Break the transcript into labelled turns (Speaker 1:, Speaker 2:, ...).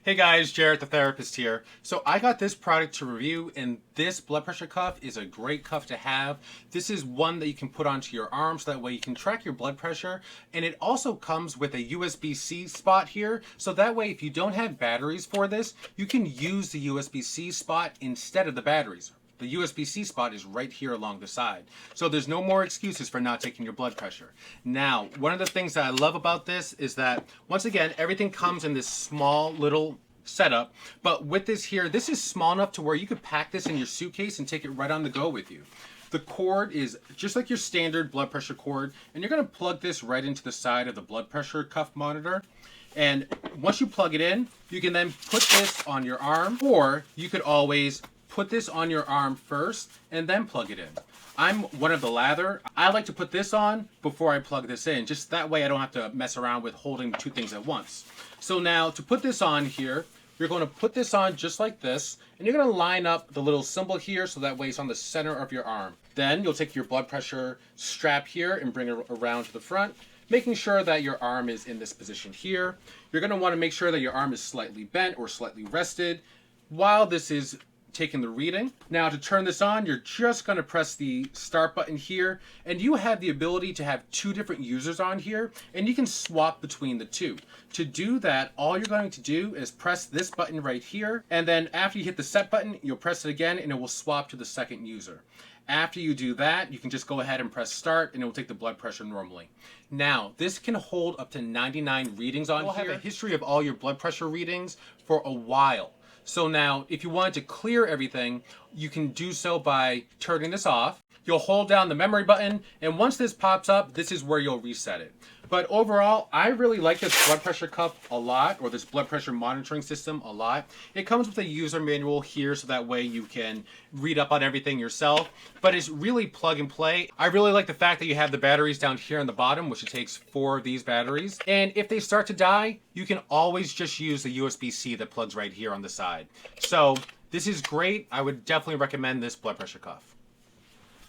Speaker 1: Hey guys, Jarrett the therapist here. So I got this product to review, and this blood pressure cuff is a great cuff to have. This is one that you can put onto your arm so that way you can track your blood pressure, and it also comes with a USB-C spot here, so that way if you don't have batteries for this, you can use the USB-C spot instead of the batteries. The USB-C spot is right here along the side. So there's no more excuses for not taking your blood pressure. Now, one of the things that I love about this is that, once again, everything comes in this small little setup. But with this here, this is small enough to where you could pack this in your suitcase and take it right on the go with you. The cord is just like your standard blood pressure cord, and you're going to plug this right into the side of the blood pressure cuff monitor. And once you plug it in, you can then put this on your arm, or you could always put this on your arm first and then plug it in. I'm one of the latter. I like to put this on before I plug this in. Just that way I don't have to mess around with holding two things at once. So now to put this on here, you're going to put this on just like this, and you're going to line up the little symbol here so that way it's on the center of your arm. Then you'll take your blood pressure strap here and bring it around to the front, making sure that your arm is in this position here. You're going to want to make sure that your arm is slightly bent or slightly rested while this is taking the reading. Now to turn this on, you're just going to press the start button here, and you have the ability to have two different users on here, and you can swap between the two. To do that, all you're going to do is press this button right here, and then after you hit the set button, you'll press it again and it will swap to the second user. After you do that, you can just go ahead and press start and it will take the blood pressure normally. Now, this can hold up to 99 readings on here. You'll have a history of all your blood pressure readings for a while. So now, if you wanted to clear everything, you can do so by turning this off. You'll hold down the memory button, and once this pops up, this is where you'll reset it. But overall, I really like this blood pressure cuff a lot, or this blood pressure monitoring system a lot. It comes with a user manual here, so that way you can read up on everything yourself. But it's really plug and play. I really like the fact that you have the batteries down here on the bottom, which it takes 4 of these batteries. And if they start to die, you can always just use the USB-C that plugs right here on the side. So this is great. I would definitely recommend this blood pressure cuff.